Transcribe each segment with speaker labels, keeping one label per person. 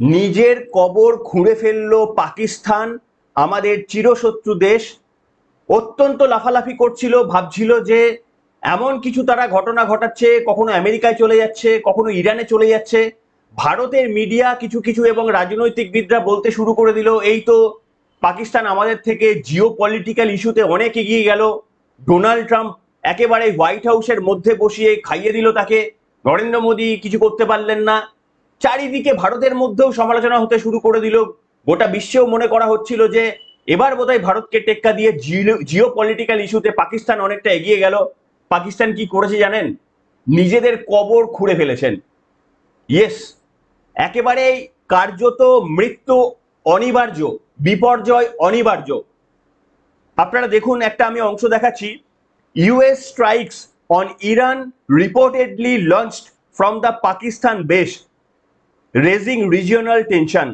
Speaker 1: নিজের কবর খুঁড়ে ফেললো পাকিস্তান, আমাদের চিরশত্রু দেশ। অত্যন্ত লাফালাফি করছিল, ভাবছিল যে এমন কিছু তারা ঘটনা ঘটাচ্ছে, কখনো আমেরিকায় চলে যাচ্ছে, কখনো ইরানে চলে যাচ্ছে। ভারতের মিডিয়া কিছু কিছু এবং রাজনৈতিকবিদরা বলতে শুরু করে দিল, এই তো পাকিস্তান আমাদের থেকে জিও পলিটিক্যাল ইস্যুতে অনেক এগিয়ে গেল। ডোনাল্ড ট্রাম্প একেবারে হোয়াইট হাউসের মধ্যে বসিয়ে খাইয়ে দিল তাকে, নরেন্দ্র মোদী কিছু করতে পারলেন না। চারিদিকে ভারতের মধ্যেও সমালোচনা হতে শুরু করে দিল। গোটা বিশ্বেও মনে করা হচ্ছিল যে এবার বোধহয় ভারতকে টেক্কা দিয়ে জিও পলিটিক্যাল ইস্যুতে পাকিস্তান অনেকটা এগিয়ে গেল। পাকিস্তান কি করেছে জানেন? নিজেদের কবর খুঁড়ে ফেলেছেন। ইয়েস, একেবারে কার্যত মৃত্যু অনিবার্য, বিপর্যয় অনিবার্য। আপনারা দেখুন, একটা আমি অংশ দেখাচ্ছি। US strikes on Iran reportedly launched from the Pakistan base, raising regional tension.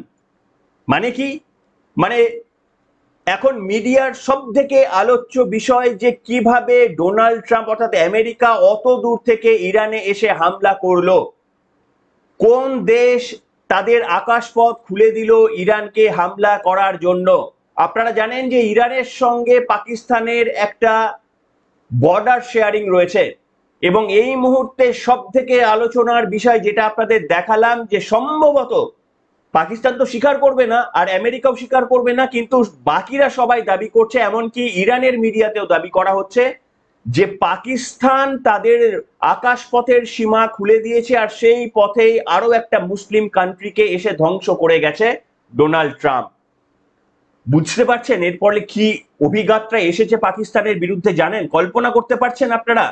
Speaker 1: মানে কি? মানে এখন মিডিয়ার সব থেকে আলোচ্য বিষয় যে কিভাবে ডোনাল্ড ট্রাম্প অর্থাৎ আমেরিকা অত দূর থেকে ইরানে এসে হামলা করলো। কোন দেশ তাদের আকাশপথ খুলে দিল ইরানকে হামলা করার জন্য? আপনারা জানেন যে ইরানের সঙ্গে পাকিস্তানের একটা বর্ডার শেয়ারিং রয়েছে, এবং এই মুহূর্তে সব থেকে আলোচনার বিষয় যেটা আপনাদের দেখালাম, যে সম্ভবত পাকিস্তান তো স্বীকার করবে না আর আমেরিকাও স্বীকার করবে না, কিন্তু বাকিরা সবাই দাবি করছে, এমনকি ইরানের মিডিয়াতেও দাবি করা হচ্ছে যে পাকিস্তান তাদের আকাশপথের সীমা খুলে দিয়েছে, আর সেই পথেই আরো একটা মুসলিম কান্ট্রিকে এসে ধ্বংস করে গেছে ডোনাল্ড ট্রাম্প। বুঝতে পারছেন এরপরে কি অভিঘাতটা এসেছে পাকিস্তানের বিরুদ্ধে? জানেন, কল্পনা করতে পারছেন আপনারা?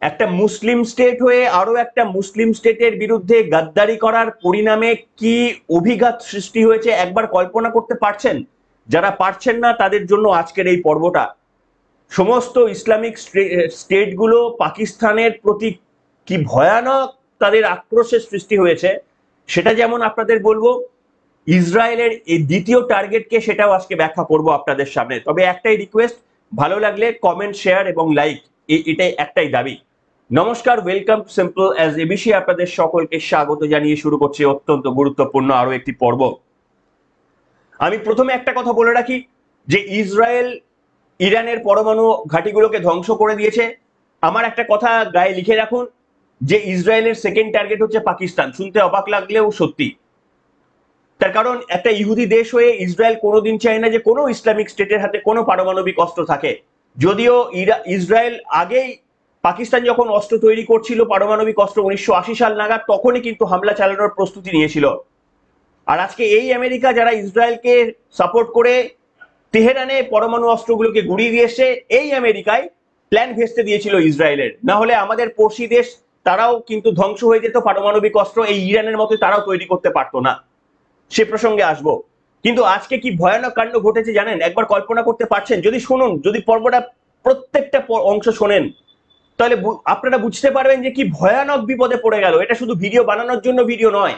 Speaker 1: একটা মুসলিম স্টেট হয়ে আরো একটা মুসলিম স্টেটের বিরুদ্ধে গাদ্দারি করার পরিণামে কি অভিঘাত সৃষ্টি হয়েছে একবার কল্পনা করতে পারছেন? যারা পারছেন না তাদের জন্য আজকের এই পর্বটা। সমস্ত ইসলামিক স্টেটগুলো পাকিস্তানের প্রতি কি ভয়ানক তাদের আক্রোশের সৃষ্টি হয়েছে সেটা যেমন আপনাদের বলবো, ইসরায়েলের এই দ্বিতীয় টার্গেটকে সেটাও আজকে ব্যাখ্যা করব আপনাদের সামনে। তবে একটাই রিকোয়েস্ট, ভালো লাগলে কমেন্ট, শেয়ার এবং লাইক, এটাই একটাই দাবি। নমস্কার, ওয়েলকাম সিম্পল অ্যাজ এবিসি, আপনাদের সকলকে স্বাগত জানিয়ে শুরু করছি অত্যন্ত গুরুত্বপূর্ণ আরো একটি পর্ব। আমি প্রথমে একটা কথা বলে রাখি যে ইসরায়েল ইরানের পরমাণু ঘাঁটিগুলোকে ধ্বংস করে দিয়েছে। আমার একটা কথা গায়ে লিখে রাখুন, যে ইসরায়েলের সেকেন্ড টার্গেট হচ্ছে পাকিস্তান। শুনতে অবাক লাগলেও সত্যি। তার কারণ একটা ইহুদি দেশ হয়ে ইসরায়েল কোনোদিন চায় না যে কোনো ইসলামিক স্টেটের হাতে কোনো পারমাণবিক অস্ত্র থাকে। যদিও ইসরায়েল আগেই, পাকিস্তান যখন অস্ত্র তৈরি করছিল পারমাণবিক অস্ত্র 1980 সাল নাগাদ, তখনই কিন্তু হামলা চালানোর প্রস্তুতি নিয়েছিল। আর আজকে এই আমেরিকা যারা ইসরায়েলকে সাপোর্ট করে তেহরানে পরমাণু অস্ত্রগুলোকে গুড়িয়ে দিয়ে এসছে, এই আমেরিকায় প্ল্যান ভেস্তে দিয়েছিল ইসরায়েলের। না হলে আমাদের পড়শি দেশ তারাও কিন্তু ধ্বংস হয়ে যেত, পারমাণবিক অস্ত্র এই ইরানের মতো তারাও তৈরি করতে পারতো না। সে প্রসঙ্গে আসবো। কিন্তু আজকে কি ভয়ানক কাণ্ড ঘটেছে জানেন? একবার কল্পনা করতে পারছেন? যদি শুনুন, যদি পর্বটা প্রত্যেকটা অংশ শোনেন, তাহলে আপনারা বুঝতে পারবেন যে কি ভয়ানক বিপদে পড়ে গেল। এটা শুধু ভিডিও বানানোর জন্য ভিডিও নয়,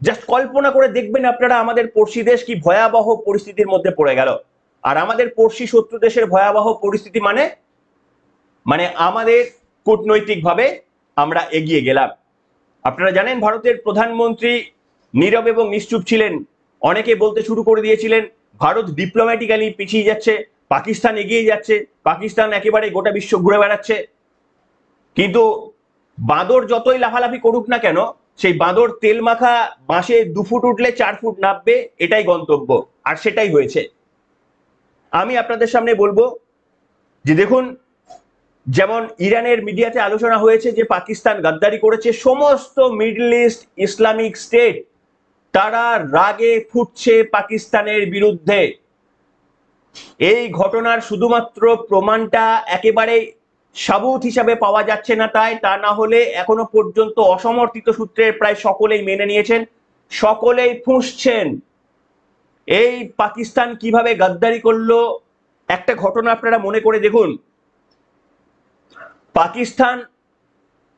Speaker 1: জাস্ট কল্পনা করে দেখবেন আপনারা আমাদের পড়শি দেশ কি ভয়াবহ পরিস্থিতির মধ্যে পড়ে গেল। আর আমাদের পড়শি শত্রু দেশের ভয়াবহ পরিস্থিতি মানে মানে আমাদের কূটনৈতিকভাবে আমরা এগিয়ে গেলাম। আপনারা জানেন ভারতের প্রধানমন্ত্রী নীরব এবং নিশ্চুপ ছিলেন। অনেকে বলতে শুরু করে দিয়েছিলেন ভারত ডিপ্লোম্যাটিক্যালি পিছিয়ে যাচ্ছে, পাকিস্তান এগিয়ে যাচ্ছে, পাকিস্তান একেবারে গোটা বিশ্ব ঘুরে বেড়াচ্ছে। কিন্তু বাঁদর যতই লাফালাফি করুক না কেন, সেই বাঁদর তেল মাখা বাঁশে 2 ফুট উঠলে 4 ফুট নামবে, এটাই গন্তব্য। আর সেটাই হয়েছে। আমি আপনাদের সামনে বলবো যে দেখুন, যেমন ইরানের মিডিয়াতে আলোচনা হয়েছে যে পাকিস্তান গাদ্দারি করেছে, সমস্ত মিডল ইস্ট ইসলামিক স্টেট তারা রাগে ফুটছে পাকিস্তানের বিরুদ্ধে। এই ঘটনার শুধুমাত্র প্রমাণটা একেবারে সাবুত হিসাবে পাওয়া যাচ্ছে না, তা না হলে এখনো পর্যন্ত অসমর্থিত সূত্রে প্রায় সকলেই মেনে নিয়েছেন, সকলেই ফুঁসছেন এই পাকিস্তান কিভাবে গাদ্দারি করলো। একটা ঘটনা আপনারা মনে করে দেখুন। পাকিস্তান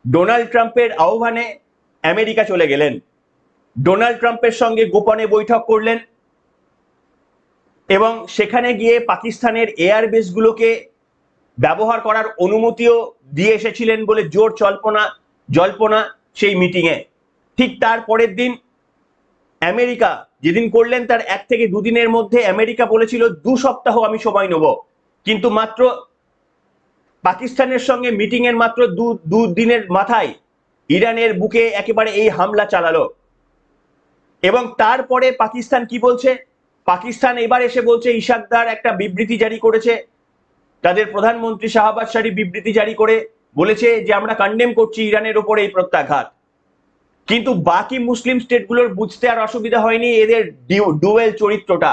Speaker 1: ডোনাল্ড ট্রাম্পের আহ্বানে আমেরিকা চলে গেলেন, ডোনাল্ড ট্রাম্পের সঙ্গে গোপনে বৈঠক করলেন এবং সেখানে গিয়ে পাকিস্তানের এয়ারবেসগুলোকে ব্যবহার করার অনুমতিও দিয়ে এসেছিলেন বলে জোর জল্পনা সেই মিটিংয়ে। ঠিক তার পরের দিন আমেরিকা যেদিন করলেন তার 1 থেকে 2 দিনের মধ্যে আমেরিকা বলেছিল 2 সপ্তাহ আমি সময় নেব, কিন্তু মাত্র পাকিস্তানের সঙ্গে মিটিং এর মাত্র দুদিনের মাথায় ইরানের বুকে একেবারে এই হামলা চালালো। এবং তারপরে পাকিস্তান কি বলছে, পাকিস্তান এবার এসে বলছে, ইশাকদার একটা বিবৃতি জারি করেছে, তাদের প্রধানমন্ত্রী শাহবাজ শরীফ বিবৃতি জারি করে বলেছে যে আমরা কন্ডেম করছি ইরানের ওপরে এই প্রত্যাঘাত। কিন্তু বাকি মুসলিম স্টেটগুলোর বুঝতে আর অসুবিধা হয়নি এদের ডুয়েল চরিত্রটা।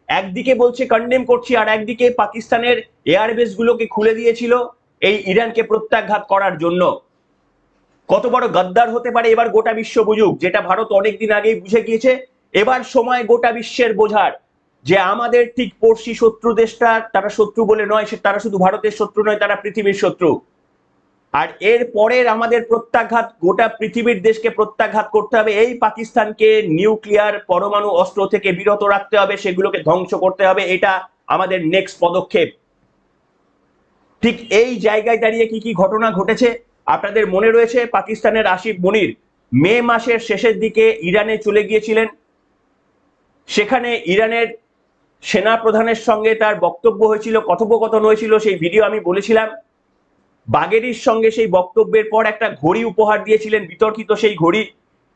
Speaker 1: একদিকে বলছে কন্ডেম করছি, আর একদিকে পাকিস্তানের এয়ারবেস গুলোকে খুলে দিয়েছিল এই ইরানকে প্রত্যাঘাত করার জন্য। কত বড় গদ্দার হতে পারে এবার গোটা বিশ্ব বুঝুক, যেটা ভারত অনেকদিন আগেই বুঝে গিয়েছে। এবার সময় গোটা বিশ্বের বোঝার যে আমাদের ঠিক পড়শি শত্রু দেশটা, তারা শত্রু বলে নয়, তারা শুধু ভারতের শত্রু নয়, তারা পৃথিবীর শত্রু। আর এর পরের আমাদের প্রত্যাঘাত, গোটা পৃথিবীর দেশকে প্রত্যাঘাত করতে হবে। এই পাকিস্তানকে নিউক্লিয়ার পরমাণু অস্ত্র থেকে বিরত রাখতে হবে, সেগুলোকে ধ্বংস করতে হবে, এটা আমাদের নেক্সট পদক্ষেপ। ঠিক এই জায়গায় দাঁড়িয়ে কি কি ঘটনা ঘটেছে আপনাদের মনে রয়েছে? পাকিস্তানের আসিফ মনির মে মাসের শেষের দিকে ইরানে চলে গিয়েছিলেন, সেখানে ইরানের সেনা প্রধানের সঙ্গে তার বক্তব্য হয়েছিল, কথোপকথন হয়েছিল, সেই ভিডিও আমি বলেছিলাম। বাগেরির সঙ্গে সেই বক্তব্যের পর একটা ঘড়ি উপহার দিয়েছিলেন, বিতর্কিত সেই ঘড়ি।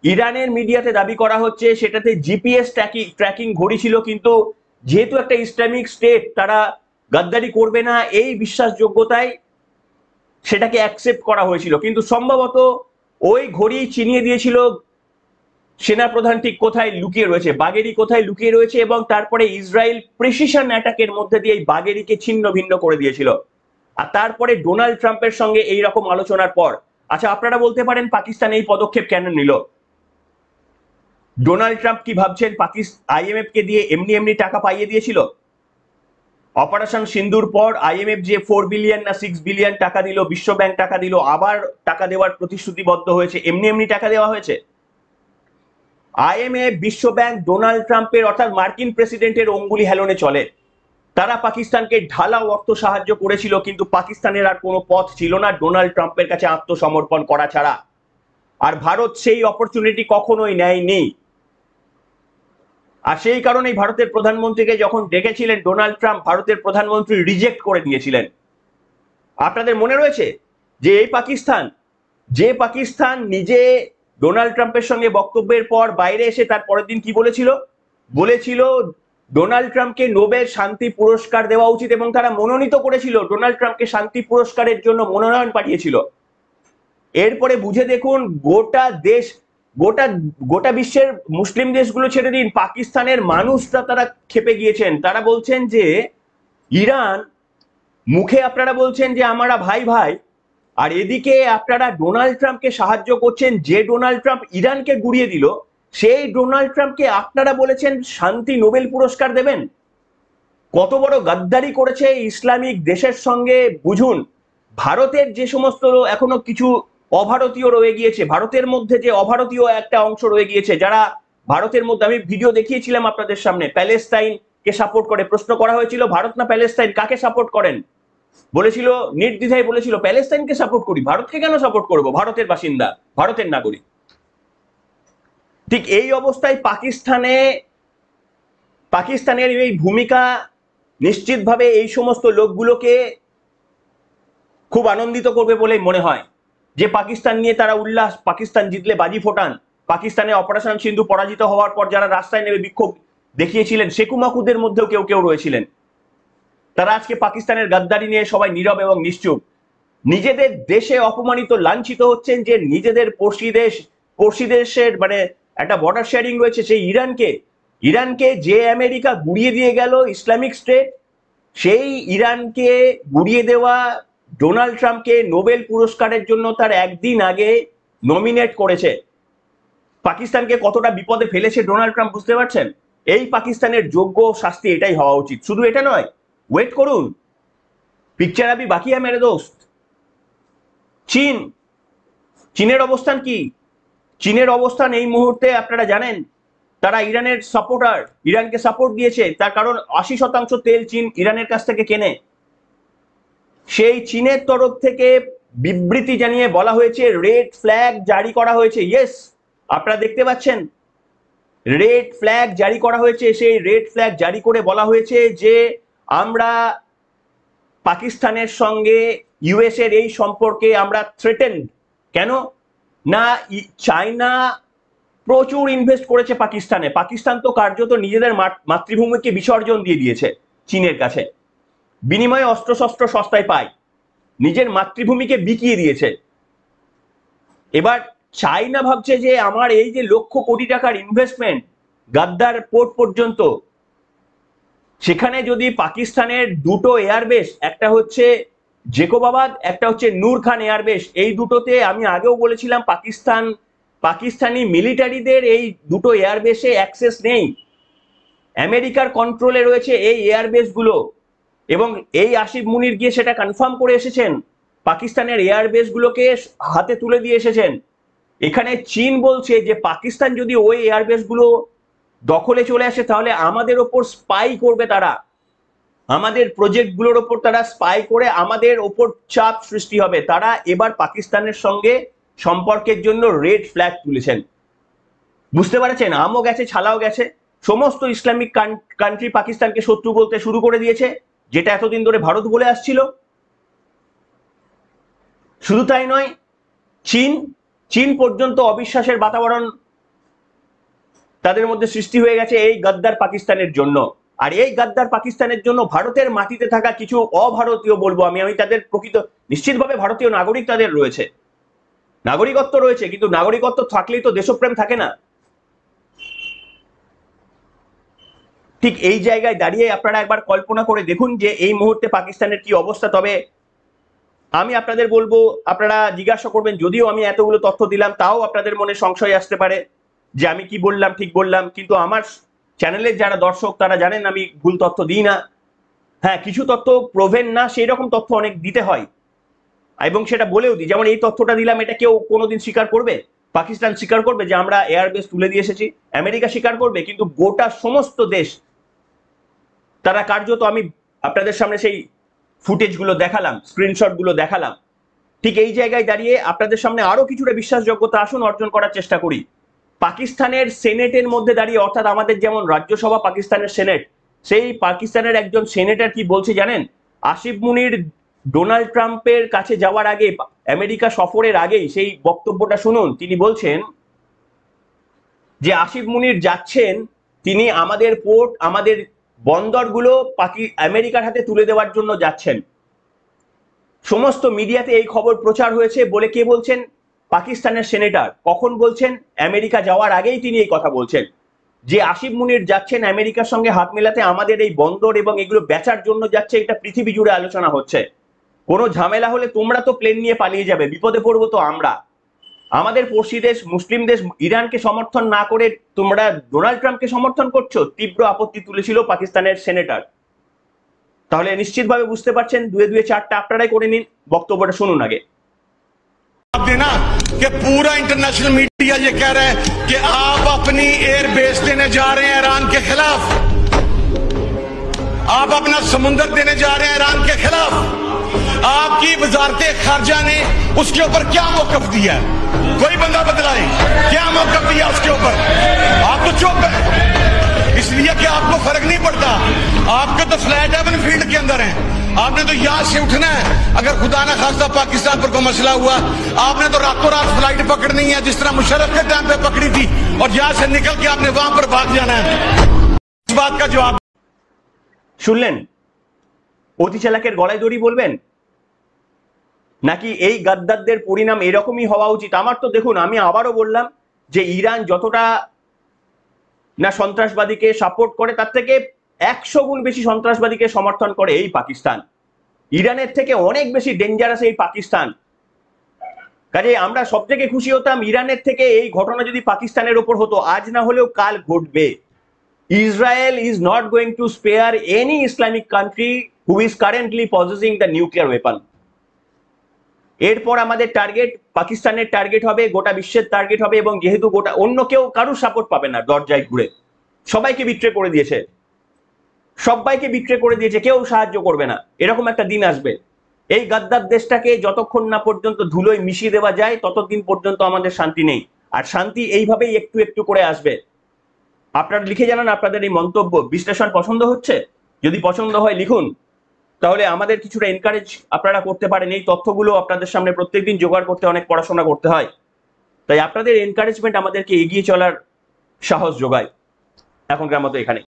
Speaker 1: ইরানের মিডিয়াতে দাবি করা হচ্ছে সেটাতে জিপিএস ট্র্যাকিং ঘড়ি ছিল, কিন্তু যেহেতু একটা ইসলামিক স্টেট, তারা গাদ্দারি করবে না এই বিশ্বাসযোগ্যতায় সেটাকে অ্যাকসেপ্ট করা হয়েছিল। কিন্তু সম্ভবত ওই ঘড়ি চিনিয়ে দিয়েছিল সেনাপ্রধান ঠিক কোথায় লুকিয়ে রয়েছে, বাগেরি কোথায় লুকিয়ে রয়েছে, এবং তারপরে ইসরায়েল প্রিসিশন অ্যাটাকের মধ্যে দিয়ে এই বাগেরিকে ছিন্ন ভিন্ন করে দিয়েছিল। আর তারপরে ডোনাল্ড ট্রাম্পের সঙ্গে এই রকম আলোচনার পর, আচ্ছা আপনারা বলতে পারেন পাকিস্তান এই পদক্ষেপ কেন নিল? ডোনাল্ড ট্রাম্প কি ভাবছেন আইএমএফ কে দিয়ে এমনি এমনি টাকা পাইয়ে দিয়েছিল? অপারেশন সিন্দুর পর আইএমএফ যে 4 বিলিয়ন না 6 বিলিয়ন টাকা দিল, বিশ্ব ব্যাংক টাকা দিল, আবার টাকা দেওয়ার প্রতিশ্রুতিবদ্ধ হয়েছে, এমনি এমনি টাকা দেওয়া হয়েছে? আইএমএফ, বিশ্ব ব্যাংক ডোনাল্ড ট্রাম্পের অর্থাৎ মার্কিন প্রেসিডেন্টের অঙ্গুলি হেলনে চলে। তারা পাকিস্তানকে ঢালাও অর্থ সাহায্য করেছিল, কিন্তু পাকিস্তানের আর কোনো পথ ছিল না ডোনাল্ড ট্রাম্পের কাছে আত্মসমর্পণ করা ছাড়া। আর ভারত সেই অপরচুনিটি কখনোই নেয়নি। আর সেই কারণেই ভারতের প্রধানমন্ত্রীকে যখন ডেকেছিলেন ডোনাল্ড ট্রাম্প, ভারতের প্রধানমন্ত্রী রিজেক্ট করে দিয়েছিলেন। আপনাদের মনে রয়েছে যে এই পাকিস্তান, যে পাকিস্তান নিজে ডোনাল্ড ট্রাম্পের সঙ্গে বক্তব্যের পর বাইরে এসে তার পরের দিন কি বলেছিল? বলেছিল ডোনাল্ড ট্রাম্পকে নোবেল শান্তি পুরস্কার দেওয়া উচিত, এবং তারা মনোনীত করেছিল, ডোনাল্ড ট্রাম্পকে শান্তি পুরস্কারের জন্য মনোনয়ন পাঠিয়েছিল। এরপরে বুঝে দেখুন, গোটা দেশ, গোটা বিশ্বের মুসলিম দেশগুলো ছেড়ে দিন, পাকিস্তানের মানুষরা তারা খেপে গিয়েছেন। তারা বলছেন যে ইরান, মুখে আপনারা বলছেন যে আমরা ভাই ভাই, আর এদিকে আপনারা ডোনাল্ড ট্রাম্পকে সাহায্য করছেন, যে ডোনাল্ড ট্রাম্প ইরানকে গুড়িয়ে দিল, সেই ডোনাল্ড ট্রাম্পকে আপনারা বলেছেন শান্তি নোবেল পুরস্কার দেবেন। কত বড় গাদ্দারি করেছে ইসলামিক দেশের সঙ্গে বুঝুন। ভারতের যে সমস্ত এখনো কিছু অভারতীয় রয়ে গিয়েছে, ভারতের মধ্যে যে অভারতীয় একটা অংশ রয়ে গিয়েছে, যারা ভারতের মধ্যে, আমি ভিডিও দেখিয়েছিলাম আপনাদের সামনে, প্যালেস্তাইনকে সাপোর্ট করে। প্রশ্ন করা হয়েছিল ভারত না প্যালেস্তাইন, কাকে সাপোর্ট করেন? বলেছিল, নির্দ্বিধায় বলেছিল প্যালেস্তাইনকে সাপোর্ট করি, ভারতকে কেন সাপোর্ট করব, ভারতের বাসিন্দা, ভারতের নাগরিক। ঠিক এই অবস্থায় পাকিস্তানের এই ভূমিকা নিশ্চিতভাবে এই সমস্ত লোকগুলোকে খুব আনন্দিত করবে বলে মনে হয়, যে পাকিস্তান নিয়ে তারা উল্লাস, পাকিস্তান জিতলে বাজি ফোটান। পাকিস্তানে অপারেশন সিন্ধু পরাজিত হওয়ার পর যারা রাস্তায় নেমে বিক্ষোভ দেখিয়েছিলেন, শেখু মাকুদের মধ্যেও কেউ কেউ রয়েছিলেন, তারা আজকে পাকিস্তানের গাদ্দারি নিয়ে সবাই নীরব এবং নিশ্চুপ। নিজেদের দেশে অপমানিত, লাঞ্ছিত হচ্ছেন, যে নিজেদের পড়শি দেশের মানে একটা বর্ডার শেয়ারিং রয়েছে সেই ইরানকে যে আমেরিকা গুড়িয়ে দিয়ে গেল ইসলামিক স্টেট, সেই ইরানকে গুড়িয়ে দেওয়া ডোনাল্ড ট্রাম্পকে নোবেল পুরস্কারের জন্য তার একদিন আগে নমিনেট করেছে। পাকিস্তানকে কতটা বিপদে ফেলেছে ডোনাল্ড ট্রাম্প বুঝতে পারছেন? এই পাকিস্তানের যোগ্য শাস্তি এটাই হওয়া উচিত। শুধু এটা নয়, ওয়েট করুন, পিকচার আবি বাকি হ্যায় মেরে দোস্ত। চীনের অবস্থান কি? চীনের অবস্থান এই মুহূর্তে আপনারা জানেন, তারা ইরানের সাপোর্টার, ইরানকে সাপোর্ট দিয়েছে, তার কারণ 80% তেল চীন ইরানের কাছ থেকে কেনে। সেই চীনের তরফ থেকে বিবৃতি জানিয়ে বলা হয়েছে, রেড ফ্ল্যাগ জারি করা হয়েছে। ইয়েস, আপনারা দেখতে পাচ্ছেন রেড ফ্ল্যাগ জারি করা হয়েছে। সেই রেড ফ্ল্যাগ জারি করে বলা হয়েছে যে আমরা পাকিস্তানের সঙ্গে ইউএস এর এই সম্পর্কে আমরা থ্রেটেন্ড। কেন না, চায়না প্রচুর ইনভেস্ট করেছে পাকিস্তানে। পাকিস্তান তো কার্যত নিজেদের মাতৃভূমিকে বিসর্জন দিয়ে দিয়েছে চীনের কাছে, বিনিময়ে অস্ত্রশস্ত্র সস্তায় পায়, নিজের মাতৃভূমিকে বিকিয়ে দিয়েছে। এবার চায়না ভাবছে যে আমার এই যে লক্ষ কোটি টাকার ইনভেস্টমেন্ট গাদ্দার পোর্ট পর্যন্ত, সেখানে যদি পাকিস্তানের দুটো এয়ারবেস, একটা হচ্ছে জেকোবাবাদ, একটা হচ্ছে নূর খান এয়ারবেস, এই দুটোতে আমি আগেও বলেছিলাম পাকিস্তানি মিলিটারিদের এই দুটো এয়ারবেসে অ্যাক্সেস নেই, আমেরিকার কন্ট্রোলে রয়েছে এই এয়ারবেস গুলো। এবং এই আসিফ মুনির গিয়ে সেটা কনফার্ম করে এসেছেন, পাকিস্তানের এয়ারবেস গুলোকে হাতে তুলে দিয়ে এসেছেন। এখানে চীন বলছে যে পাকিস্তান যদি ওই এয়ারবেস গুলো দখলে চলে আসে তাহলে আমাদের ওপর স্পাই করবে, তারা আমাদের প্রজেক্ট গুলোর ওপর তারা স্পাই করে আমাদের ওপর চাপ সৃষ্টি হবে। তারা এবার পাকিস্তানের সঙ্গে সম্পর্কের জন্য রেড ফ্ল্যাগ তুলেছেন। বুঝতে পারছেন, আমও গেছে ছালাও গেছে। সমস্ত ইসলামিক কান্ট্রি পাকিস্তানকে শত্রু বলতে শুরু করে দিয়েছে, যেটা এতদিন ধরে ভারত বলে আসছিল। শুধু তাই নয়, চীন পর্যন্ত অবিশ্বাসের বাতাবরণ তাদের মধ্যে সৃষ্টি হয়ে গেছে এই গাদ্দার পাকিস্তানের জন্য। আর এই গাদ্দার পাকিস্তানের জন্য ভারতের মাটিতে থাকা কিছু অভারতীয় বলবো আমি তাদের প্রকৃত নিশ্চিতভাবে ভারতীয় নাগরিক তাদের রয়েছে, নাগরিকত্ব রয়েছে, কিন্তু নাগরিকত্ব থাকলেই তো দেশপ্রেম থাকে না। ঠিক এই জায়গায় দাঁড়িয়ে আপনারা একবার কল্পনা করে দেখুন যে এই মুহূর্তে পাকিস্তানের কি অবস্থা। তবে আমি আপনাদের বলবো, আপনারা জিজ্ঞাসা করবেন, যদিও আমি এতগুলো তথ্য দিলাম তাও আপনাদের মনে সংশয় আসতে পারে যে আমি কি বললাম ঠিক বললাম, কিন্তু আমার চ্যানেলের যারা দর্শক তারা জানেন আমি ভুল তথ্য দিই না। হ্যাঁ, কিছু তথ্য প্রোভেন না সেই রকম তথ্য অনেক দিতে হয়, এবং সেটা বলেও দিই। যেমন এই তথ্যটা দিলাম, এটা কেউ কোনোদিন স্বীকার করবে? পাকিস্তান স্বীকার করবে যে আমরা এয়ারবেস তুলে দিয়ে এসেছি? আমেরিকা স্বীকার করবে? কিন্তু গোটা সমস্ত দেশ তারা কার্যত, আমি আপনাদের সামনে সেই ফুটেজগুলো দেখালাম, স্ক্রিনশটগুলো দেখালাম। ঠিক এই জায়গায় দাঁড়িয়ে আপনাদের সামনে আরো কিছুটা বিশ্বাসযোগ্যতা আসুন অর্জন করার চেষ্টা করি। পাকিস্তানের সেনেটের মধ্যে দাঁড়িয়ে, অর্থাৎ আমাদের যেমন রাজ্যসভা পাকিস্তানের সেনেট, সেই পাকিস্তানের একজন সেনেটর কি বলছে জানেন? আসিফ মুনির ডোনাল্ড ট্রাম্পের কাছে যাওয়ার আগে, আমেরিকা সফরের আগেই সেই বক্তব্যটা শুনুন। তিনি বলছেন যে আসিফ মুনির যাচ্ছেন, তিনি আমাদের পোর্ট, আমাদের বন্দরগুলো আমেরিকার হাতে তুলে দেওয়ার জন্য যাচ্ছেন। সমস্ত মিডিয়াতে এই খবর প্রচার হয়েছে। বলে কে বলছেন? পাকিস্তানের সেনেটর। কখন বলছেন? আমেরিকা যাওয়ার আগেই তিনি এই কথা বলছেন যে আসিফ মুনির যাচ্ছেন আমেরিকার সঙ্গে হাত মেলাতে, আমাদের এই বন্দর এবং এগুলো বেচার জন্য যাচ্ছে। এটা পৃথিবী জুড়ে আলোচনা হচ্ছে। কোনো ঝামেলা হলে তোমরা তো প্লেন নিয়ে পালিয়ে যাবে, বিপদে পড়বো তো আমরা। আমাদের পড়শি দেশ মুসলিম দেশ ইরানকে সমর্থন না করে তোমরা ডোনাল্ড ট্রাম্পকে সমর্থন করছো, তীব্র আপত্তি তুলেছিল পাকিস্তানের সেনেটর। তাহলে নিশ্চিতভাবে বুঝতে পারছেন, দুয়ে দুয়ে চারটা আপনারাই করে নিন। বক্তব্যটা শুনুন আগে।
Speaker 2: देना कि पूरा इंटरनेशनल मीडिया ये कह रहा है कि आप अपनी एयर बेस देने जा रहे हैं ईरान के खिलाफ, आप अपना समुंदर देने जा रहे हैं ईरान के खिलाफ। आपकी वजारत खारजा ने उसके ऊपर क्या मौकफ दिया? कोई बंदा बदलाए, क्या मौकफ दिया उसके ऊपर? आप तो चुप है, इसलिए कि आपको फर्क नहीं पड़ता। आपके तो फ्लैट हेवन फील्ड के अंदर हैं, आपने तो यहां से उठना है। अगर खुदा ना खास्ता पाकिस्तान पर कोई मसला हुआ, आपने तो रातों रात फ्लाइट पकड़नी है, जिस तरह मुशर्रफ के टाइम पे पकड़ी थी, और यहां से निकल के आपने वहां पर भाग जाना है। इस बात का जवाब
Speaker 1: শুনলেন? অতি চালাকের গলায় দড়ি বলবেন নাকি এই গাদ্দারদের পরিণাম এরকমই হওয়া উচিত? আমার তো দেখুন, আমি আবারও বললাম যে ইরান যতটা না সন্ত্রাসবাদীকে সাপোর্ট করে, তার থেকে 100 গুণ বেশি সন্ত্রাসবাদীকে সমর্থন করে এই পাকিস্তান। ইরানের থেকে অনেক বেশি ডেঞ্জারাস এই পাকিস্তান। কাজে আমরা সব থেকে খুশি হতাম ইরানের থেকে এই ঘটনা যদি পাকিস্তানের ওপর হতো, আজ না হলেও কাল ঘটবে। Israel is not going to spare any Islamic country who is currently possessing the nuclear weapon. এরপর আমাদের টার্গেট পাকিস্তানের টার্গেট হবে, গোটা বিশ্বের টার্গেট হবে, এবং যেহেতু গোটা অন্য কেউ কারুর সাপোর্ট পাবে না, দরজায় ঘুরে সবাইকে বিট্রে করে দিয়েছে, সবাইকে বিট্রে করে দিয়েছে, কেউ সাহায্য করবে না। এরকম একটা দিন আসবে। এই গাদ্দার দেশটাকে যতক্ষণ না পর্যন্ত ধুলোয় মিশিয়ে দেওয়া যায় ততদিন পর্যন্ত আমাদের শান্তি নেই। আর শান্তি এইভাবেই একটু একটু করে আসবে। আপনারা লিখে জানান আপনাদের এই মন্তব্য বিশ্লেষণ পছন্দ হচ্ছে। যদি পছন্দ হয় লিখুন, তাহলে আমাদের কিছুটা এনকারেজ আপনারা করতে পারেন। এই তথ্যগুলো আপনাদের সামনে প্রত্যেকদিন জোগাড় করতে অনেক পড়াশোনা করতে হয়, তাই আপনাদের এনকারেজমেন্ট আমাদেরকে এগিয়ে চলার সাহস যোগায়। এখনকার মতো এখানে।